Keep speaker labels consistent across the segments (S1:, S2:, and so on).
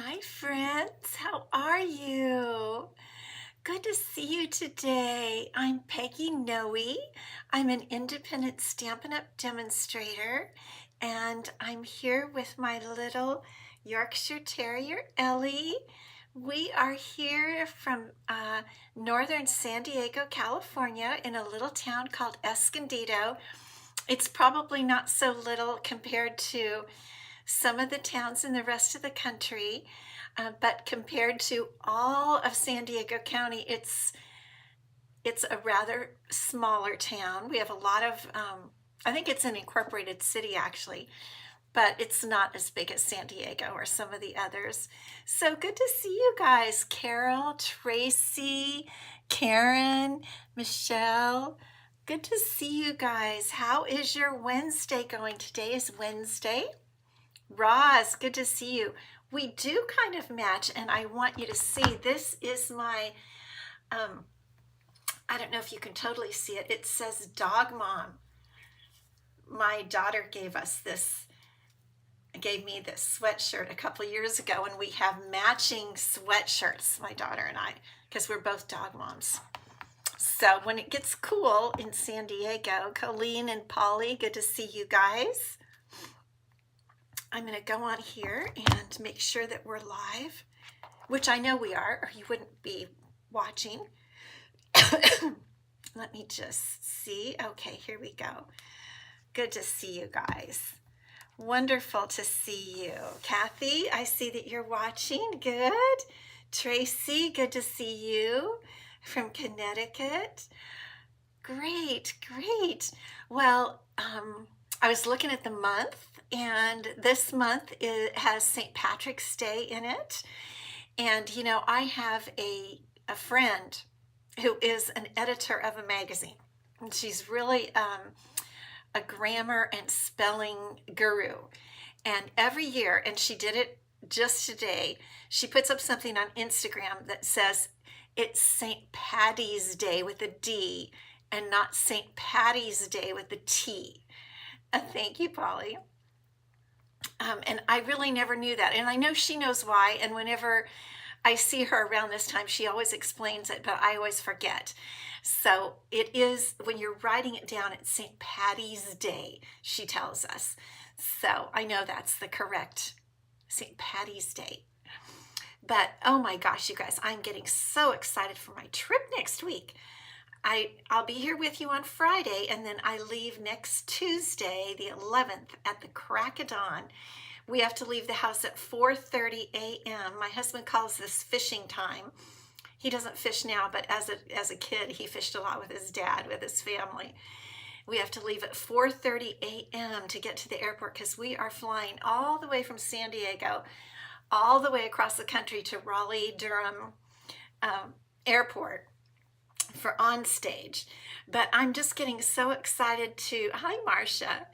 S1: Hi, friends. How are you? Good to see you today. I'm Peggy Noe. I'm an independent Stampin' Up! Demonstrator, and I'm here with my little Yorkshire Terrier, Ellie. We are here from northern San Diego, California, in a little town called Escondido. It's probably not so little compared to some of the towns in the rest of the country, but compared to all of San Diego County, it's a rather smaller town. We have a lot of, I think it's an incorporated city actually, but it's not as big as San Diego or some of the others. So good to see you guys, Carol, Tracy, Karen, Michelle. Good to see you guys. How is your Wednesday going? Today is Wednesday. Roz, good to see you. We do kind of match, and I want you to see this is my, I don't know if you can totally see it. It says Dog Mom. My daughter gave me this sweatshirt a couple years ago, and we have matching sweatshirts, my daughter and I, because we're both dog moms. So when it gets cool in San Diego, Colleen and Polly, good to see you guys. I'm going to go on here and make sure that we're live, which I know we are, or you wouldn't be watching. Let me just see. Okay, here we go. Good to see you guys. Wonderful to see you. Kathy, I see that you're watching. Good. Tracy, good to see you from Connecticut. Great, great. Well, I was looking at the month, and this month it has St. Patrick's Day in it. And you know, I have a friend who is an editor of a magazine, and she's really a grammar and spelling guru. And every year, and she did it just today, she puts up something on Instagram that says it's St. Patty's Day with a D and not St. Patty's Day with a T. Thank you, Polly. And I really never knew that. And I know she knows why. And whenever I see her around this time, she always explains it, but I always forget. So it is, when you're writing it down, it's St. Patty's Day, she tells us. So I know that's the correct St. Patty's Day. But oh my gosh, you guys, I'm getting so excited for my trip next week. I'll be here with you on Friday, and then I leave next Tuesday, the 11th, at the crack of dawn. We have to leave the house at 4:30 a.m. My husband calls this fishing time. He doesn't fish now, but as a kid, he fished a lot with his dad, with his family. We have to leave at 4:30 a.m. to get to the airport because we are flying all the way from San Diego, all the way across the country to Raleigh-Durham Airport for on stage. But I'm just getting so excited hi Marcia,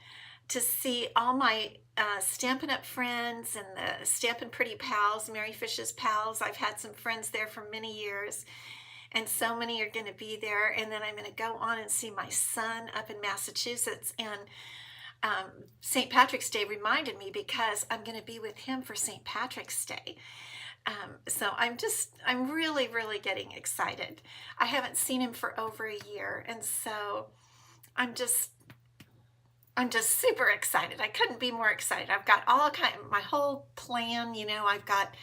S1: to see all my Stampin' Up! Friends and the Stampin' Pretty Pals, Mary Fish's pals. I've had some friends there for many years, and so many are going to be there. And then I'm going to go on and see my son up in Massachusetts. And St. Patrick's Day reminded me because I'm going to be with him for St. Patrick's Day. So I'm really, really getting excited. I haven't seen him for over a year, and so I'm just super excited. I couldn't be more excited. I've got my whole plan, I've got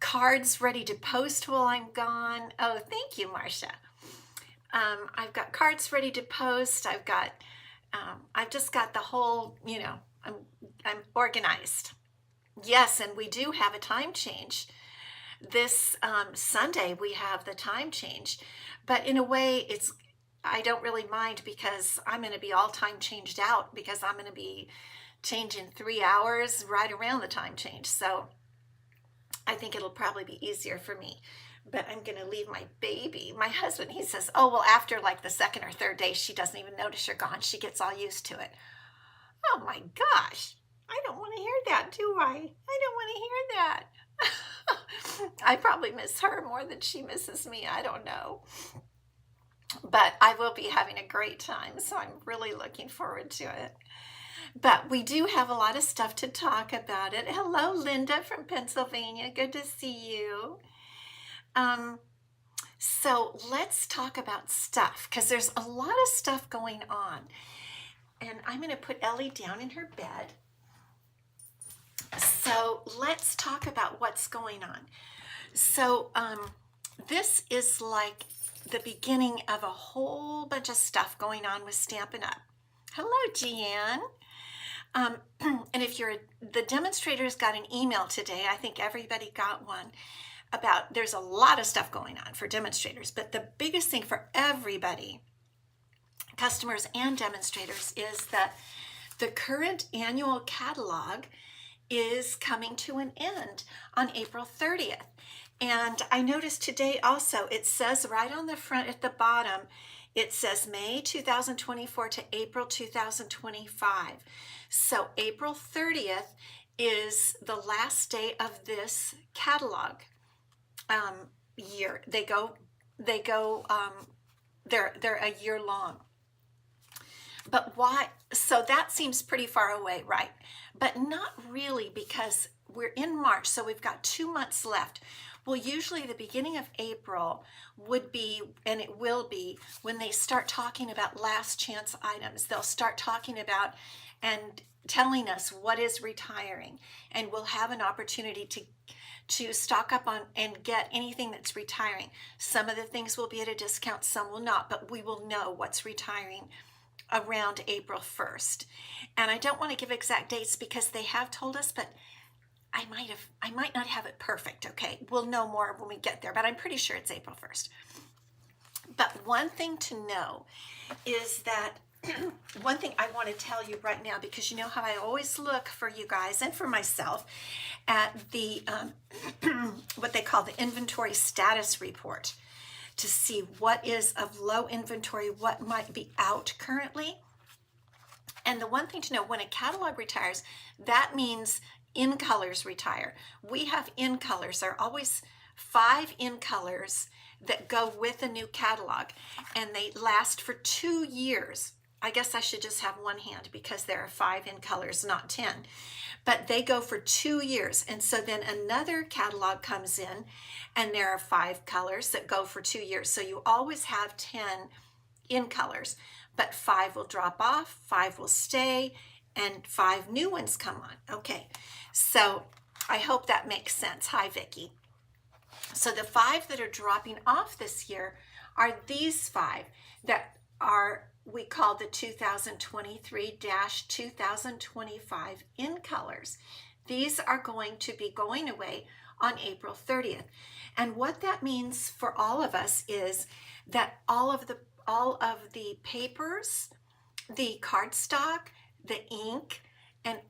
S1: cards ready to post while I'm gone. Oh, thank you, Marcia. I've got cards ready to post. I've just got the whole, I'm organized. Yes, and we do have a time change. This Sunday we have the time change, but in a way I don't really mind because I'm going to be all time changed out because I'm going to be changing 3 hours right around the time change. So I think it'll probably be easier for me. But I'm going to leave my baby. My husband, he says, oh, well, after like the second or third day, she doesn't even notice you're gone. She gets all used to it. Oh my gosh. I don't want to hear that, do I? I don't want to hear that. I probably miss her more than she misses me. I don't know. But I will be having a great time, so I'm really looking forward to it. But we do have a lot of stuff to talk about it. Hello, Linda from Pennsylvania. Good to see you. So let's talk about stuff because there's a lot of stuff going on. And I'm going to put Ellie down in her bed. So let's talk about what's going on. So this is like the beginning of a whole bunch of stuff going on with Stampin' Up. Hello, Jeanne. And if the demonstrators got an email today, I think everybody got one, about there's a lot of stuff going on for demonstrators, but the biggest thing for everybody, customers and demonstrators, is that the current annual catalog is coming to an end on April 30th. And I noticed today also, it says right on the front at the bottom, it says May 2024 to April 2025. So April 30th is the last day of this catalog year. They're a year long. But why? So that seems pretty far away, right? But not really, because we're in March, so we've got 2 months left. Well, usually the beginning of April would be, and it will be, when they start talking about last chance items. They'll start talking about and telling us what is retiring, and we'll have an opportunity to stock up on and get anything that's retiring. Some of the things will be at a discount, some will not, but we will know what's retiring around April 1st. And I don't want to give exact dates because they have told us, but I might not have it perfect, okay? We'll know more when we get there, but I'm pretty sure it's April 1st. But one thing to know is that one thing I want to tell you right now, because you know how I always look for you guys and for myself at the what they call the inventory status report to see what is of low inventory, what might be out currently. And the one thing to know, when a catalog retires, that means in colors retire. We have in colors. There are always 5 in colors that go with a new catalog, and they last for 2 years. I guess I should just have one hand because there are 5 in colors, not 10. But they go for 2 years. And so then another catalog comes in, and there are 5 colors that go for 2 years. So you always have 10 in colors, but 5 will drop off, 5 will stay, and 5 new ones come on. Okay, so I hope that makes sense. Hi, Vicki. So the 5 that are dropping off this year are these 5 that are, we call the 2023-2025 in colors. These are going to be going away on April 30th. And what that means for all of us is that all of the papers, the cardstock, the ink, and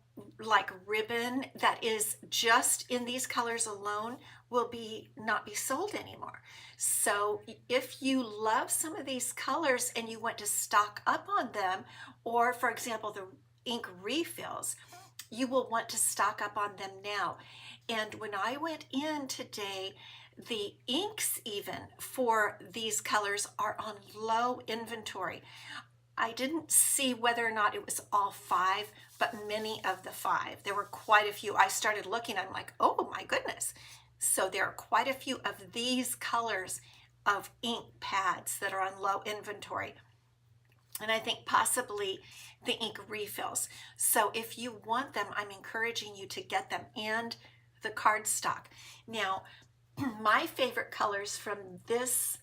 S1: like ribbon that is just in these colors alone will not be sold anymore. So if you love some of these colors and you want to stock up on them, or for example the ink refills, you will want to stock up on them now. And when I went in today, the inks even for these colors are on low inventory. I didn't see whether or not it was all 5, but many of the 5. There were quite a few. I started looking, I'm like, oh my goodness. So there are quite a few of these colors of ink pads that are on low inventory. And I think possibly the ink refills. So if you want them, I'm encouraging you to get them, and the cardstock. Now, my favorite colors from these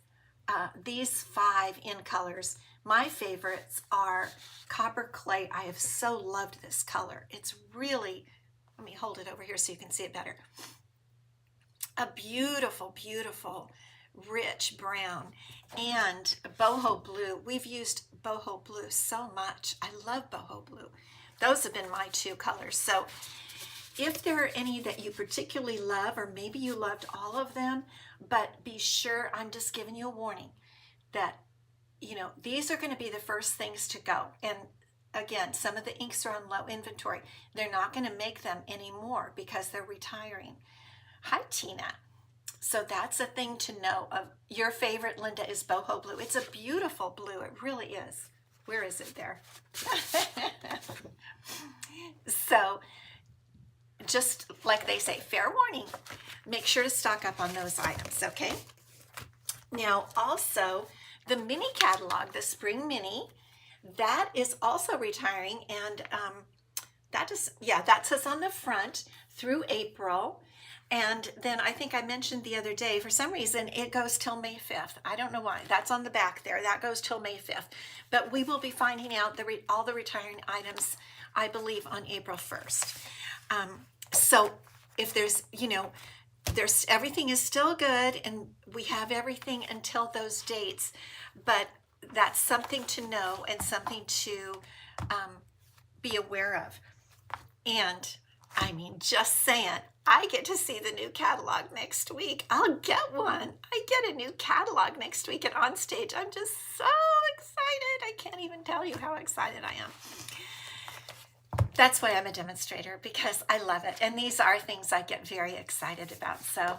S1: 5 in colors, my favorites are Copper Clay. I have so loved this color. It's really, let me hold it over here so you can see it better. A beautiful, beautiful, rich brown, and boho blue. We've used boho blue so much. I love boho blue. Those have been my 2 colors. So if there are any that you particularly love, or maybe you loved all of them, but be sure, I'm just giving you a warning that, you know, these are going to be the first things to go. And again, some of the inks are on low inventory. They're not going to make them anymore because they're retiring. Hi, Tina. So that's a thing to know. Of your favorite, Linda, is boho blue. It's a beautiful blue. It really is. Where is it there? So just like they say, fair warning, make sure to stock up on those items, okay? Now, also, the mini catalog, the spring mini, that is also retiring, and that says on the front through April. And then I think I mentioned the other day, for some reason, it goes till May 5th. I don't know why. That's on the back there. That goes till May 5th. But we will be finding out all the retiring items, I believe, on April 1st. So if there's, everything is still good, and we have everything until those dates, but that's something to know and something to be aware of. And I mean, just saying, I get to see the new catalog next week. I'll get one. I get a new catalog next week at Onstage. I'm just so excited. I can't even tell you how excited I am. That's why I'm a demonstrator, because I love it. And these are things I get very excited about. So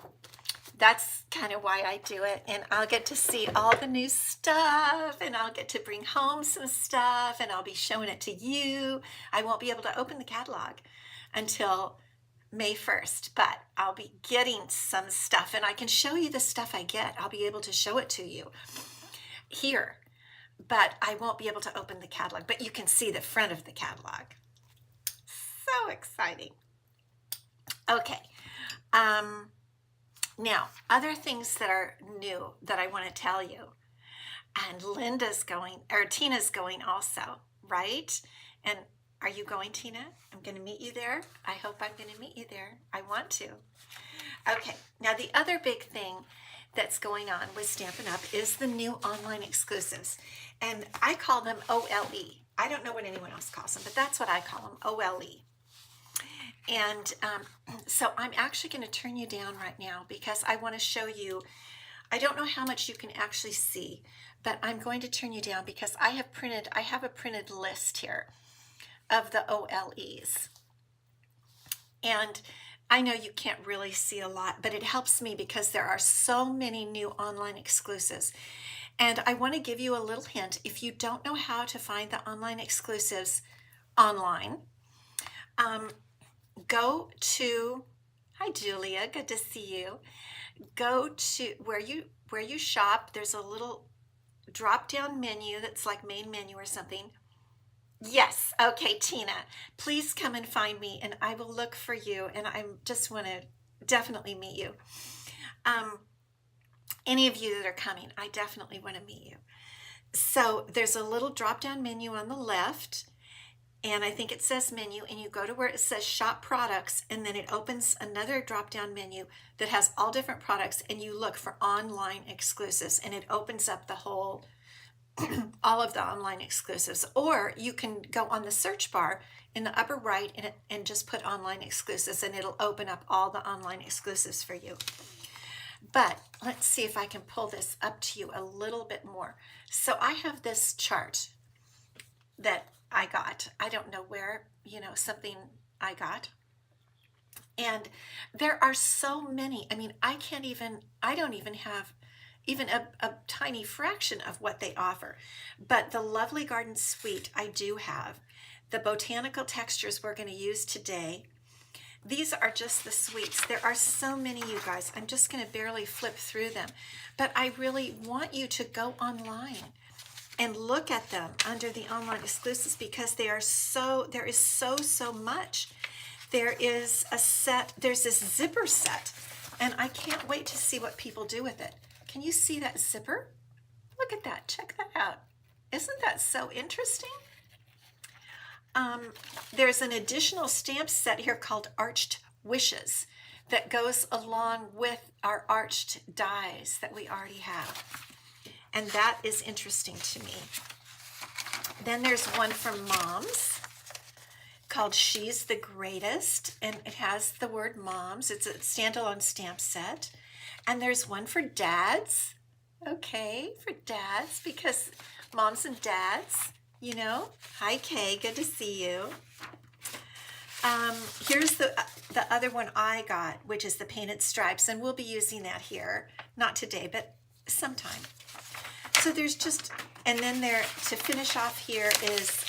S1: that's kind of why I do it. And I'll get to see all the new stuff, and I'll get to bring home some stuff, and I'll be showing it to you. I won't be able to open the catalog until May 1st, but I'll be getting some stuff, and I can show you the stuff I get. I'll be able to show it to you here, but I won't be able to open the catalog, but you can see the front of the catalog. So exciting. Okay. Now, other things that are new that I want to tell you, and Tina's going also, right? And are you going, Tina? I'm going to meet you there. I hope I'm going to meet you there. I want to. Okay. Now, the other big thing that's going on with Stampin' Up is the new online exclusives. And I call them OLE. I don't know what anyone else calls them, but that's what I call them, OLE. And so I'm actually going to turn you down right now, because I want to show you, I don't know how much you can actually see, but I'm going to turn you down because I have a printed list here of the OLEs. And I know you can't really see a lot, but it helps me because there are so many new online exclusives. And I want to give you a little hint. If you don't know how to find the online exclusives online, go to, hi Julia, good to see you. Go to where you shop. There's a little drop-down menu that's like main menu or something. Yes, okay, Tina, please come and find me, and I will look for you, and I just want to definitely meet you. Any of you that are coming, I definitely want to meet you. So there's a little drop-down menu on the left, and I think it says menu, and you go to where it says shop products, and then it opens another drop-down menu that has all different products, and you look for online exclusives, and it opens up the whole all of the online exclusives. Or you can go on the search bar in the upper right and just put online exclusives, and it'll open up all the online exclusives for you. But let's see if I can pull this up to you a little bit more. So I have this chart that I got. I don't know where, something I got. And there are so many. I mean, I don't even have even a tiny fraction of what they offer. But the Lovely Garden Suite I do have. The Botanical textures we're going to use today. These are just the suites. There are so many, you guys. I'm just going to barely flip through them. But I really want you to go online and look at them under the online exclusives, because there is so much. There is a set, there's this zipper set, and I can't wait to see what people do with it. Can you see that zipper? Look at that. Check that out. Isn't that so interesting? There's an additional stamp set here called Arched Wishes that goes along with our arched dies that we already have. And that is interesting to me. Then there's one from Moms called She's the Greatest, and it has the word Moms. It's a standalone stamp set. And there's one for Dads. Okay, for Dads, because Moms and Dads, Hi, Kay, good to see you. Here's the other one I got, which is the Painted Stripes, and we'll be using that here. Not today, but sometime. So there's just And then there, to finish off here, is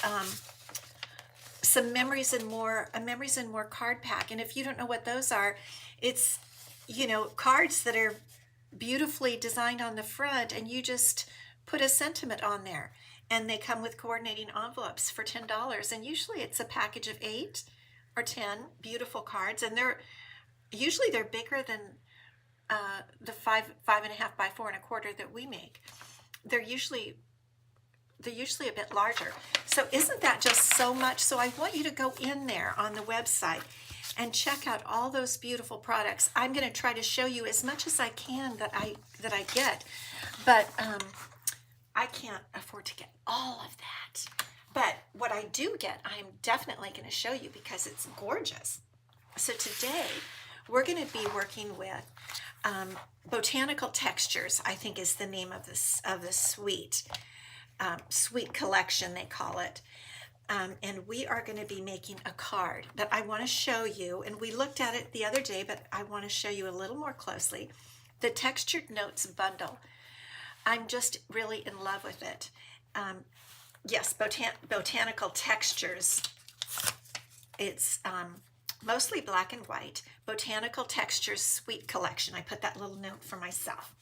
S1: some Memories and More, a Memories and More card pack. And if you don't know what those are, it's, you know, cards that are beautifully designed on the front, and you just put a sentiment on there. And they come with coordinating envelopes for $10. And usually it's a package of 8 or 10 beautiful cards. And they're bigger than the 5.5 by 4.25 that we make. They're usually a bit larger. So isn't that just so much? So I want you to go in there on the website and check out all those beautiful products. I'm going to try to show you as much as I can that I get, but I can't afford to get all of that. But what I do get, I'm definitely going to show you because it's gorgeous. So today we're going to be working with Botanical Textures, I think is the name of the sweet collection, they call it. And we are going to be making a card that I want to show you. And we looked at it the other day, but I want to show you a little more closely. The Textured Notes bundle. I'm just really in love with it. Yes, Botanical Textures. It's mostly black and white. Botanical Textures Sweet Collection. I put that little note for myself.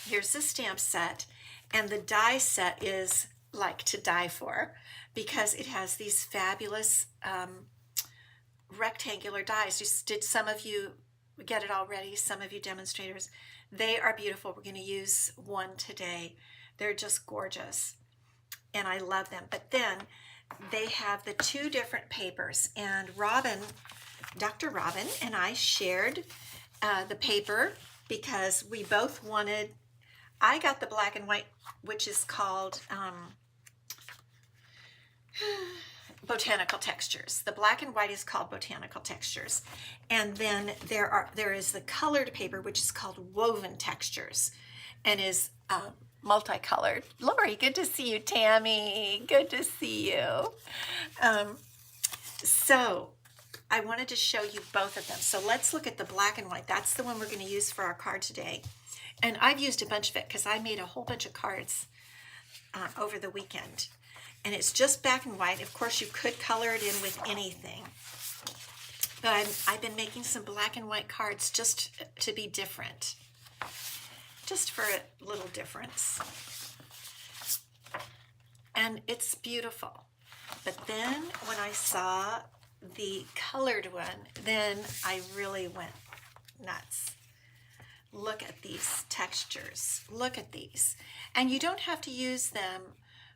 S1: Here's the stamp set, and the die set is like to die for because it has these fabulous rectangular dies. Did some of you get it already? Some of you demonstrators. They are beautiful. We're going to use one today. They're just gorgeous, and I love them. But then they have the 2 different papers, and Dr. Robin and I shared the paper because we both wanted, I got the black and white, which is called Botanical Textures. The black and white is called Botanical Textures. And then there is the colored paper, which is called Woven Textures and is multicolored. Lori, good to see you. Tammy, good to see you. So I wanted to show you both of them. So let's look at the black and white. That's the one we're going to use for our card today. And I've used a bunch of it because I made a whole bunch of cards over the weekend. And it's just black and white. Of course, you could color it in with anything. But I've been making some black and white cards just to be different. Just for a little difference. And it's beautiful. But then when I saw the colored one, then I really went nuts. Look at these textures. Look at these. And you don't have to use them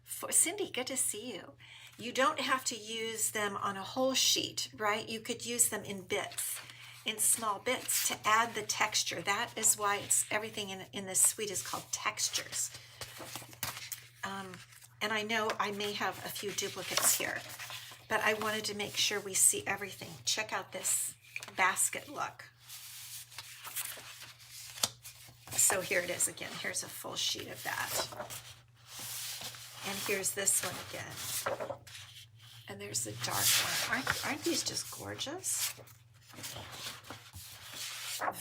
S1: for, Cindy, good to see you. You don't have to use them on a whole sheet, right? You could use them in bits, in small bits to add the texture. That is why everything in this suite is called textures. And I know I may have a few duplicates here, but I wanted to make sure we see everything. Check out this basket look. So here it is again. Here's a full sheet of that. And here's this one again. And there's the dark one. Aren't these just gorgeous?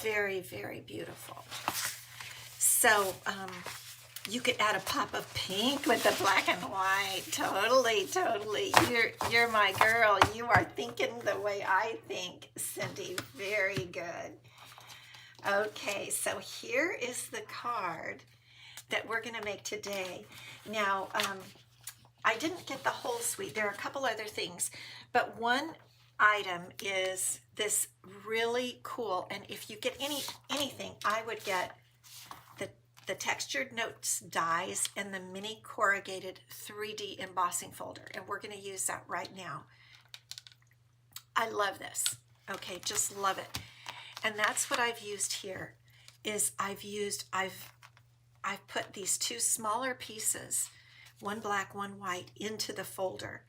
S1: Very, very beautiful. So you could add a pop of pink with the black and white. Totally, totally. You're my girl. You are thinking the way I think, Cindy. Very good. Okay, so here is the card that we're going to make today. Now, I didn't get the whole suite. There are a couple other things, but one item is this really cool, and if you get anything, I would get the Textured Notes dies and the mini corrugated 3D embossing folder, and we're going to use that right now. I love this. Okay, just love it. And that's what I've used here. Is I've put these 2 smaller pieces, one black, one white, into the folder,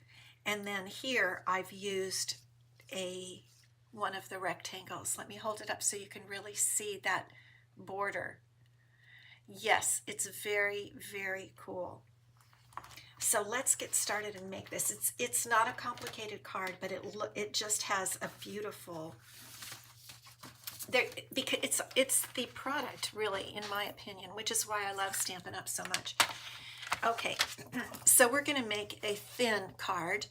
S1: and then here I've used one of the rectangles. Let me hold it up so you can really see that border. Yes, it's very, very cool. So let's get started and make this. It's not a complicated card, but it just has a beautiful. Because it's the product, really, in my opinion, which is why I love Stampin' Up so much. Okay, so we're going to make a thin card.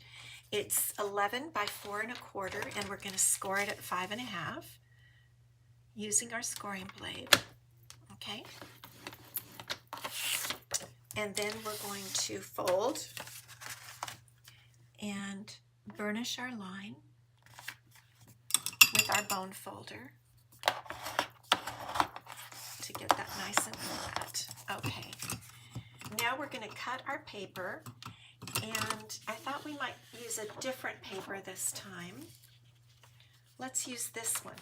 S1: It's 11 by 4 1/4, and we're going to score it at 5 1/2 using our scoring blade. Okay, and then we're going to fold and burnish our line with our bone folder to get that nice and flat. Okay, now we're going to cut our paper, and I thought we might use a different paper this time. Let's use this one.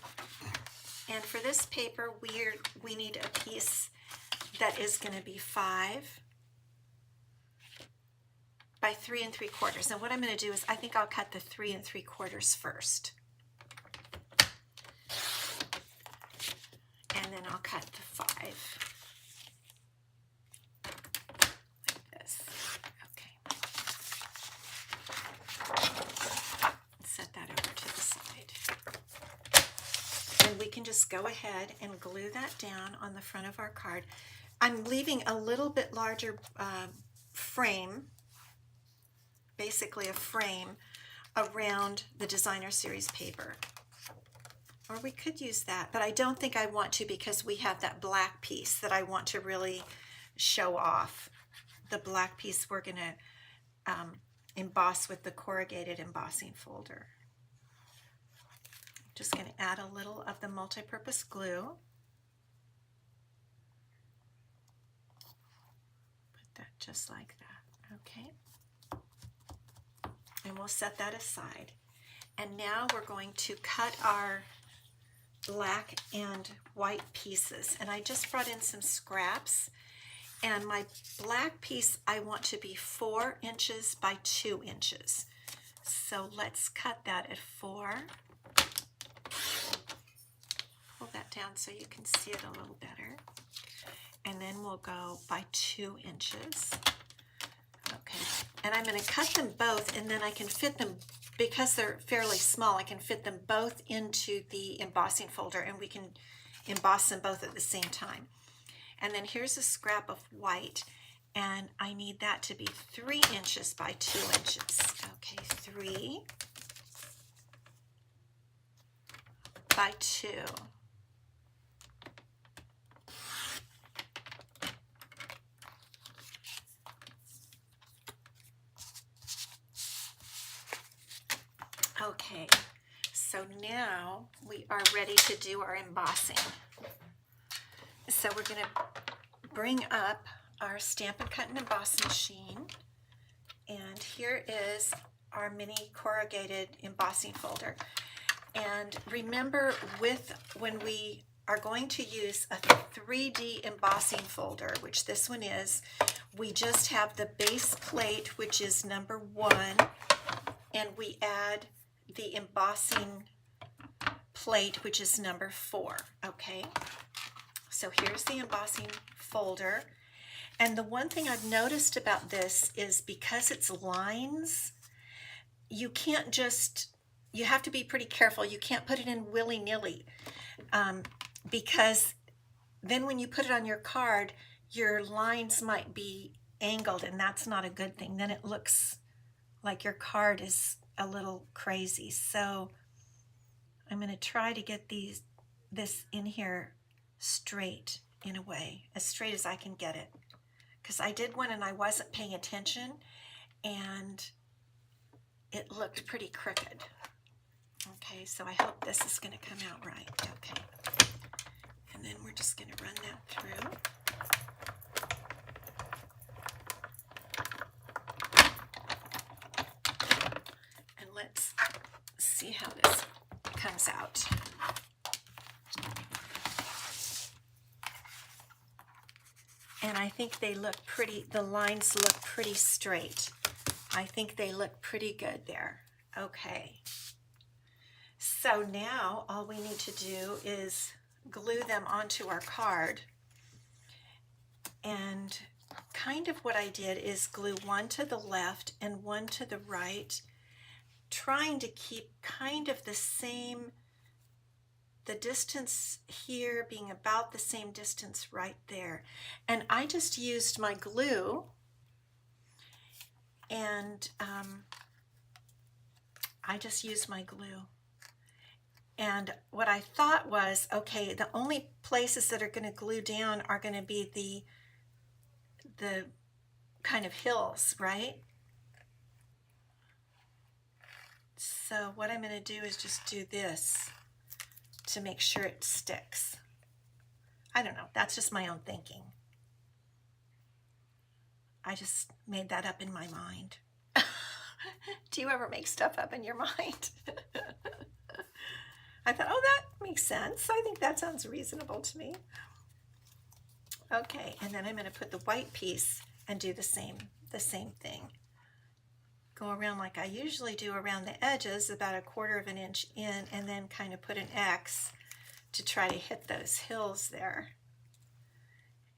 S1: And for this paper, we need a piece that is going to be 5 by 3 3/4. And what I'm going to do is I think I'll cut the 3 3/4 first. And then I'll cut the 5 like this. Okay. Set that over to the side. And we can just go ahead and glue that down on the front of our card. I'm leaving a little bit larger frame, basically a frame around the Designer Series paper. Or we could use that, but I don't think I want to because we have that black piece that I want to really show off. The black piece we're going to emboss with the corrugated embossing folder. Just going to add a little of the multi-purpose glue. Put that just like that, okay? And we'll set that aside. And now we're going to cut our black and white pieces. And I just brought in some scraps. And my black piece I want to be 4 inches by 2 inches. So let's cut that at 4. Pull that down so you can see it a little better. And then we'll go by 2 inches. Okay, and I'm going to cut them both, and then I can fit them, because they're fairly small, I can fit them both into the embossing folder, and we can emboss them both at the same time. And then here's a scrap of white, and I need that to be 3 inches by 2 inches. Okay, 3 by 2. Okay, so now we are ready to do our embossing. So we're going to bring up our Stampin' Cut and Emboss machine, and here is our mini corrugated embossing folder. And remember, when we are going to use a 3D embossing folder, which this one is, we just have the base plate, which is number 1, and we add the embossing plate, which is number 4. Okay, so here's the embossing folder. And the one thing I've noticed about this is because it's lines, you can't just, you have to be pretty careful. You can't put it in willy-nilly, because then when you put it on your card, your lines might be angled, and that's not a good thing. Then it looks like your card is a little crazy. So I'm going to try to get this in here straight, in a way, as straight as I can get it, because I did one and I wasn't paying attention and it looked pretty crooked. Okay, so I hope this is going to come out right. Okay, and then we're just going to run that through. Let's see how this comes out. And I think they look pretty, the lines look pretty straight. I think they look pretty good there. Okay. So now all we need to do is glue them onto our card. And kind of what I did is glue one to the left and one to the right, trying to keep kind of the same, the distance here being about the same distance right there. And I just used my glue and I just used my glue. And what I thought was, okay, the only places that are going to glue down are going to be the kind of hills, right? So what I'm going to do is just do this to make sure it sticks. I don't know, that's just my own thinking. I just made that up in my mind. Do you ever make stuff up in your mind? I thought, oh, that makes sense. I think that sounds reasonable to me. Okay, and then I'm going to put the white piece and do the same thing. Go around like I usually do around the edges, about 1/4 of an inch in, and then kind of put an X to try to hit those hills there.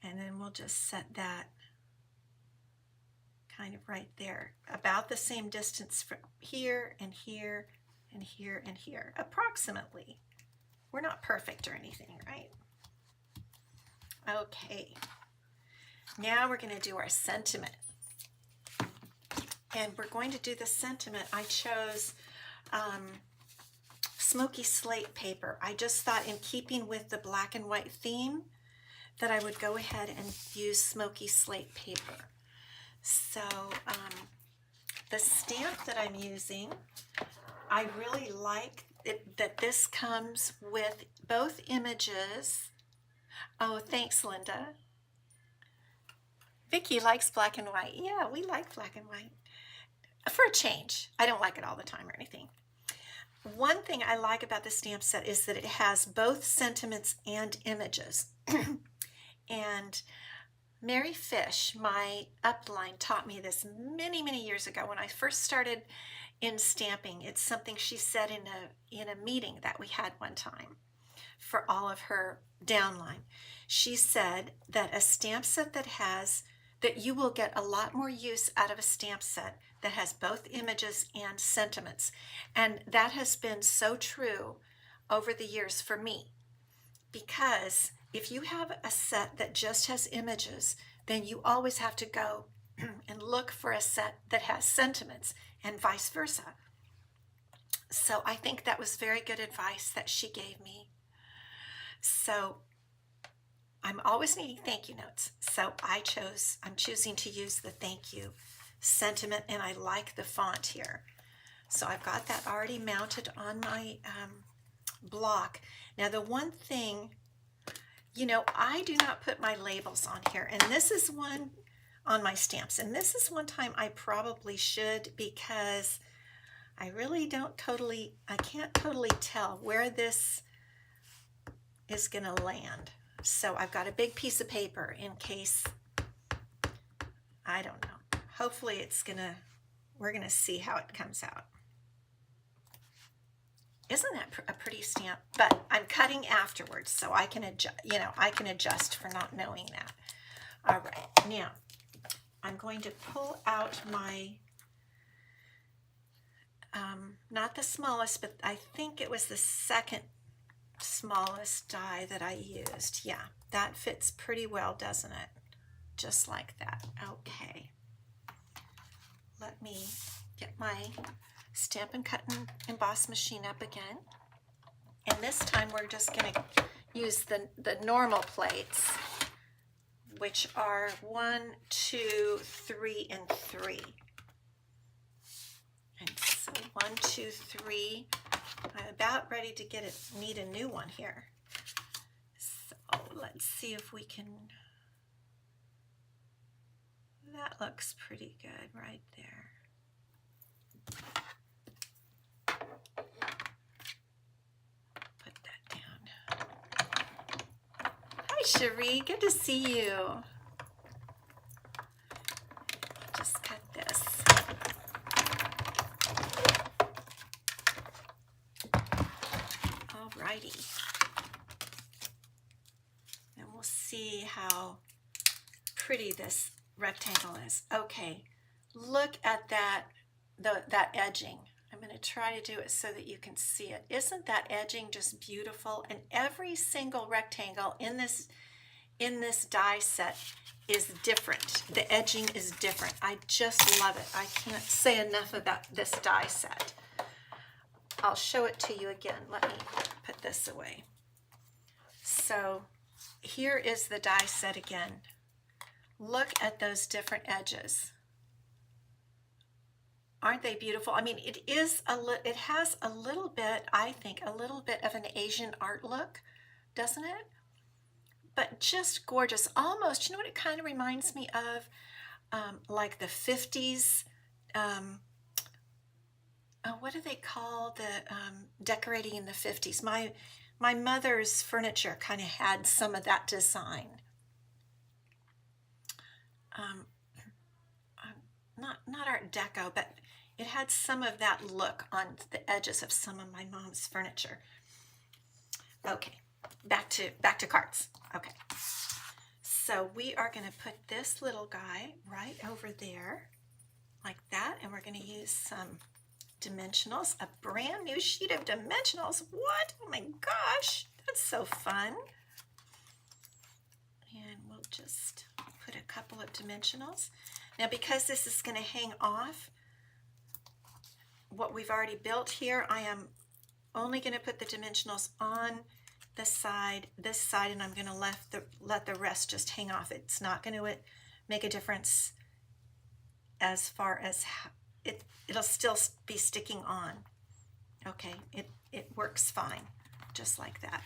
S1: And then we'll just set that kind of right there, about the same distance from here and here and here and here, approximately. We're not perfect or anything, right? Okay, now we're going to do our sentiment. And we're going to do the sentiment. I chose smoky slate paper. I just thought, in keeping with the black and white theme, that I would go ahead and use smoky slate paper. So the stamp that I'm using, I really like it, that this comes with both images. Oh, thanks, Linda. Vicky likes black and white. Yeah, we like black and white. For a change. I don't like it all the time or anything. One thing I like about the stamp set is that it has both sentiments and images. And Mary Fish, my upline, taught me this many, many years ago when I first started in stamping. It's something she said in a meeting that we had one time for all of her downline. She said that a stamp set that you will get a lot more use out of a stamp set that has both images and sentiments. And that has been so true over the years for me, because if you have a set that just has images, then you always have to go and look for a set that has sentiments, and vice versa. So I think that was very good advice that she gave me. So I'm always needing thank you notes. So I'm choosing to use the thank you sentiment, and I like the font here. So I've got that already mounted on my block. Now the one thing, I do not put my labels on here, and this is one on my stamps, and this is one time I probably should, because I can't totally tell where this is going to land. So I've got a big piece of paper in case, I don't know. Hopefully we're going to see how it comes out. Isn't that a pretty stamp? But I'm cutting afterwards, so I can adjust for not knowing that. All right, now I'm going to pull out my, not the smallest, but I think it was the second smallest die that I used. Yeah, that fits pretty well, doesn't it? Just like that. Okay. Let me get my Stampin' Cut and Emboss machine up again. And this time we're just going to use the normal plates, which are 1, 2, 3, and 3. And so 1, 2, 3. I'm about ready to need a new one here. So let's see if we can. That looks pretty good right there. Put that down. Hi, Cherie. Good to see you. Just cut this. Alrighty. And we'll see how pretty this rectangle is. Okay, look at that edging. I'm going to try to do it so that you can see it. Isn't that edging just beautiful? And every single rectangle in this in this die set is different. The edging is different. I just love it. I can't say enough about this die set. I'll show it to you again. Let me put this away. So here is the die set again. Look at those different edges. Aren't they beautiful? I mean, it has a little bit, I think, a little bit of an Asian art look, doesn't it? But just gorgeous. Almost, you know what it kind of reminds me of? Like the 50s, what do they call the decorating in the 50s? My mother's furniture kind of had some of that design. Not Art Deco, but it had some of that look on the edges of some of my mom's furniture. Okay, back to cards. Okay, so we are going to put this little guy right over there, like that, and we're going to use some dimensionals, a brand new sheet of dimensionals. What? Oh my gosh, that's so fun. And we'll just put a couple of dimensionals. Now, because this is going to hang off what we've already built here, I am only going to put the dimensionals on this side, and I'm going to let the rest just hang off. It's not going to make a difference as far as it'll still be sticking on. Okay, it works fine, just like that.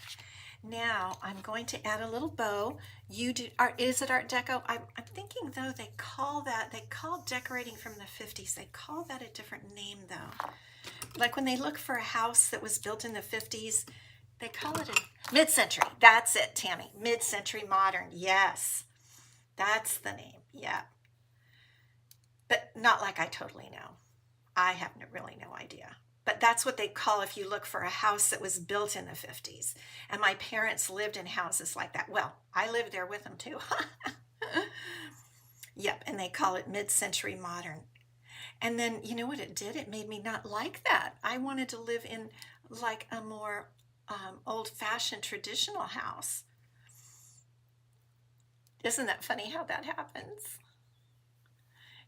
S1: Now I'm going to add a little bow. Is it Art Deco? I'm thinking though they call decorating from the 50s. They call that a different name though. Like when they look for a house that was built in the 50s, they call it a mid-century. That's it, Tammy. Mid-century modern. Yes, that's the name. Yeah, but not like I totally know. I have really no idea. But that's what they call if you look for a house that was built in the 50s. And my parents lived in houses like that. Well, I lived there with them too. Yep, and they call it mid-century modern. And then, you know what it did? It made me not like that. I wanted to live in like a more old-fashioned traditional house. Isn't that funny how that happens?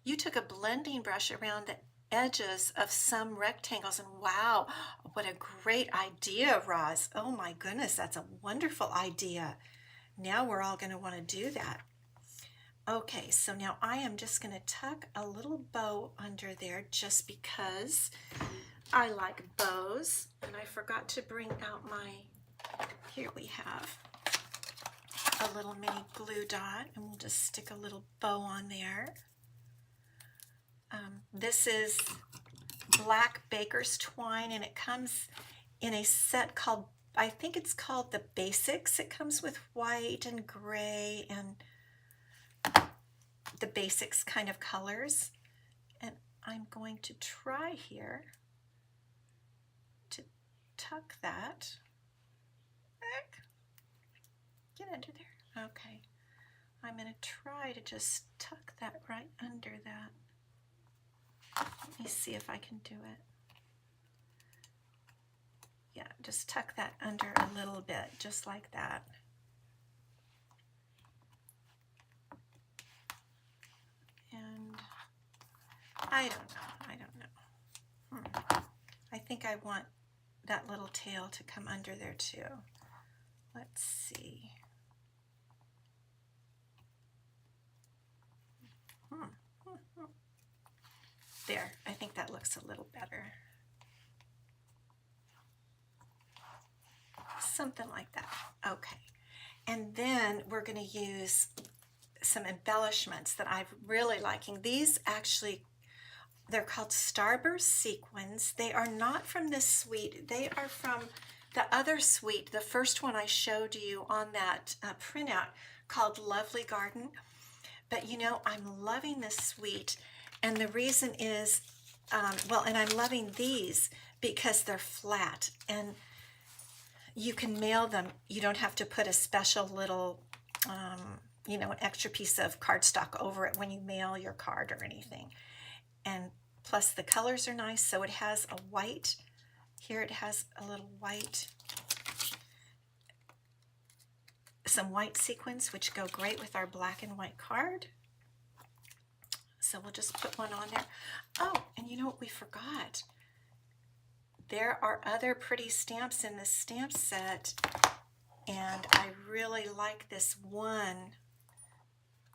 S1: You took a blending brush around the edges of some rectangles, and wow, what a great idea, Roz. Oh my goodness, that's a wonderful idea. Now we're all going to want to do that. Okay, so now I am just going to tuck a little bow under there just because I like bows, and I forgot to bring out here we have a little mini glue dot, and we'll just stick a little bow on there. This is black baker's twine, and it comes in a set called, I think it's called the Basics. It comes with white and gray and the basics kind of colors. And I'm going to try here to tuck that. Get under there. Okay. I'm going to try to just tuck that right under that. Let me see if I can do it. Yeah, just tuck that under a little bit, just like that. And I don't know. I think I want that little tail to come under there too. Let's see. There, I think that looks a little better. Something like that. Okay. And then we're going to use some embellishments that I'm really liking. These actually, they're called Starburst Sequins. They are not from this suite. They are from the other suite, the first one I showed you on that printout called Lovely Garden. But you know, I'm loving this suite. And the reason is, and I'm loving these because they're flat and you can mail them. You don't have to put a special little, an extra piece of cardstock over it when you mail your card or anything. And plus the colors are nice. So it has a white, here it has a little white some white sequins, which go great with our black and white card. So we'll just put one on there. Oh, and you know what we forgot? There are other pretty stamps in this stamp set, and I really like this one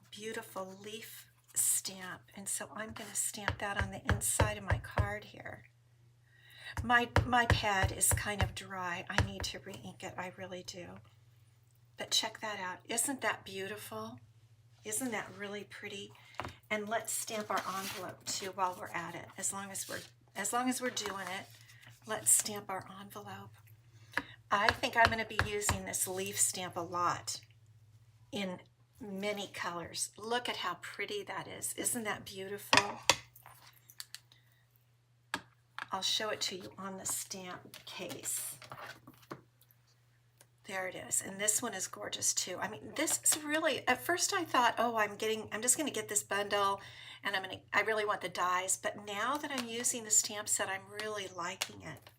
S1: beautiful leaf stamp, and so I'm going to stamp that on the inside of my card here. My pad is kind of dry. I need to re-ink it, I really do. But check that out. Isn't that beautiful? Isn't that really pretty? And let's stamp our envelope too while we're at it. As long as we're doing it, let's stamp our envelope. I think I'm going to be using this leaf stamp a lot in many colors. Look at how pretty that is. Isn't that beautiful? I'll show it to you on the stamp case. There it is. And this one is gorgeous too. I mean, this is really, at first I thought, oh, I'm just going to get this bundle and I really want the dies. But now that I'm using the stamp set, I'm really liking it.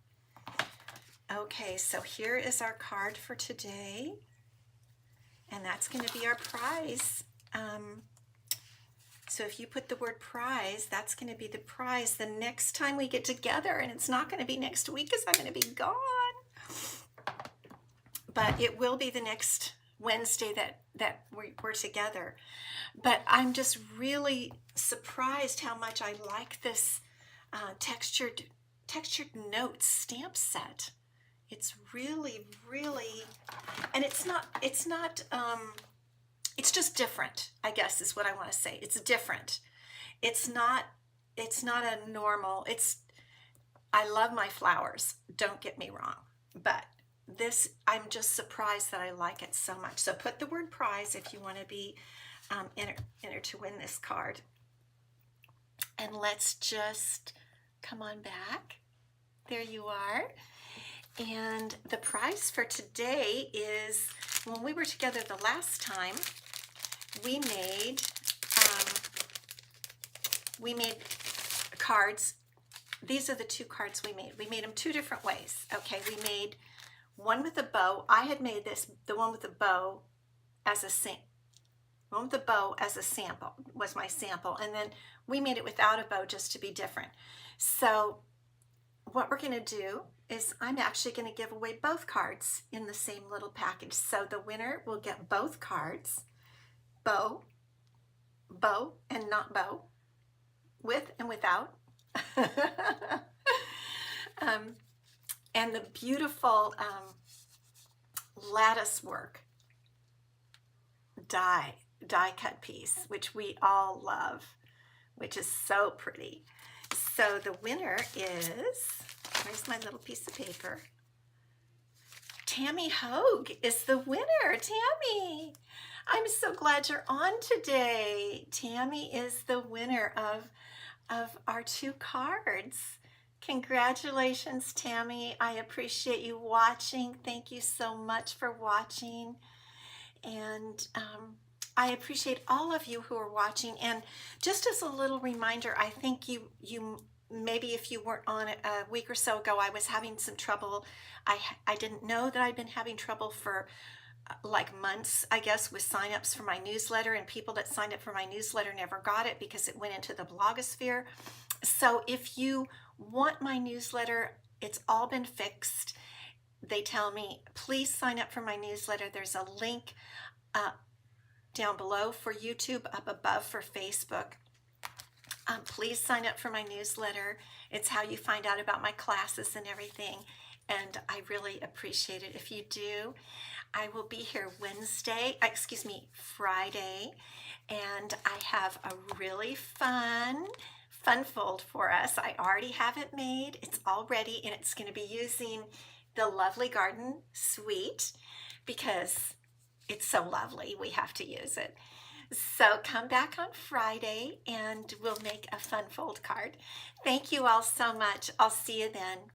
S1: Okay, so here is our card for today. And that's going to be our prize. So if you put the word prize, that's going to be the prize the next time we get together. And it's not going to be next week because I'm going to be gone. But it will be the next Wednesday that we're together. But I'm just really surprised how much I like this textured notes stamp set. It's really, really, and it's just different, I guess is what I want to say. It's different. It's not a normal, I love my flowers, don't get me wrong, but this, I'm just surprised that I like it so much. So put the word prize if you want to be entered to win this card. And let's just come on back. There you are. And the prize for today is, when we were together the last time, we made cards. These are the two cards we made. We made them two different ways. Okay, we made one with a bow. I had made the one with the bow as a sample. One with the bow as a sample was my sample, and then we made it without a bow just to be different. So what we're going to do is I'm actually going to give away both cards in the same little package. So the winner will get both cards, bow, and not bow, with and without. And the beautiful lattice work die cut piece, which we all love, which is so pretty. So the winner is, where's my little piece of paper? Tammy Hogue is the winner. Tammy, I'm so glad you're on today. Tammy is the winner of our two cards. Congratulations, Tammy. I appreciate you watching. Thank you so much for watching. And I appreciate all of you who are watching. And just as a little reminder, I think you maybe if you weren't on it a week or so ago, I was having some trouble. I didn't know that I'd been having trouble for like months, I guess, with signups for my newsletter, and people that signed up for my newsletter never got it because it went into the blogosphere. So if you want my newsletter, it's all been fixed. They tell me, please sign up for my newsletter. There's a link down below for YouTube, up above for Facebook. Please sign up for my newsletter. It's how you find out about my classes and everything. And I really appreciate it if you do. I will be here Friday, and I have a really fun fold for us. I already have it made. It's all ready, and it's going to be using the Lovely Garden Suite because it's so lovely. We have to use it. So come back on Friday, and we'll make a fun fold card. Thank you all so much. I'll see you then.